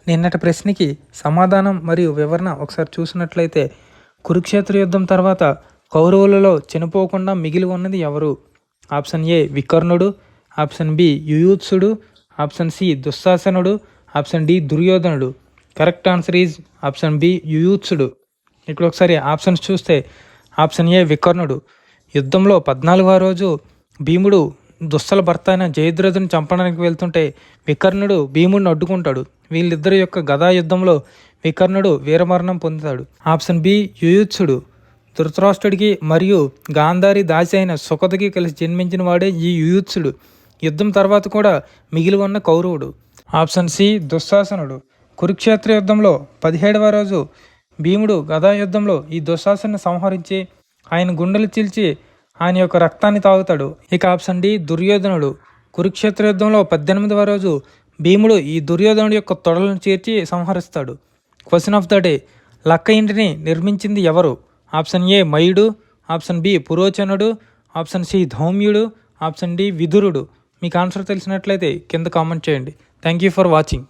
నిన్నటి ప్రశ్నకి సమాధానం మరియు వివరణ ఒకసారి చూసినట్లయితే, కురుక్షేత్ర యుద్ధం తర్వాత కౌరవులలో చనిపోకుండా మిగిలి ఉన్నది ఎవరు? ఆప్షన్ ఏ వికర్ణుడు, ఆప్షన్ బి యుయుత్సుడు, ఆప్షన్ సి దుశ్శాసనుడు, ఆప్షన్ డి దుర్యోధనుడు. Correct answer is option B యుయుత్సుడు. ఇక్కడ ఒకసారి ఆప్షన్స్ చూస్తే ఆప్షన్ ఏ వికర్ణుడు. యుద్ధంలో 14వ రోజు భీముడు దుస్సల భర్త అయిన జయద్రథుని చంపడానికి వెళ్తుంటే వికర్ణుడు భీముడిని అడ్డుకుంటాడు. వీళ్ళిద్దరి యొక్క గదా యుద్ధంలో వికర్ణుడు వీరమరణం పొందుతాడు. ఆప్షన్ బి యుయుత్సుడు. ధృతరాష్ట్రుడికి మరియు గాంధారి దాసి అయిన సుఖతకి కలిసి జన్మించిన వాడే ఈ యుయుత్సుడు. యుద్ధం తర్వాత కూడా మిగిలి ఉన్న కౌరవుడు. ఆప్షన్ సి దుశ్శాసనుడు. కురుక్షేత్ర యుద్ధంలో 17వ రోజు భీముడు గదా యుద్ధంలో ఈ దుశ్శాసను సంహరించి ఆయన గుండెలు చీల్చి ఆయన యొక్క రక్తాన్ని తాగుతాడు. ఇక ఆప్షన్ డి దుర్యోధనుడు. కురుక్షేత్ర యుద్ధంలో 18వ రోజు భీముడు ఈ దుర్యోధనుడు యొక్క తొడలను చేర్చి సంహరిస్తాడు. క్వశ్చన్ ఆఫ్ ద డే, లక్క ఇంటిని నిర్మించింది ఎవరు? ఆప్షన్ ఏ మయుడు, ఆప్షన్ బి పురోచనుడు, ఆప్షన్ సి ధౌమ్యుడు, ఆప్షన్ డి విదురుడు. మీకు ఆన్సర్ తెలిసినట్లయితే కింద కామెంట్ చేయండి. Thank you for watching.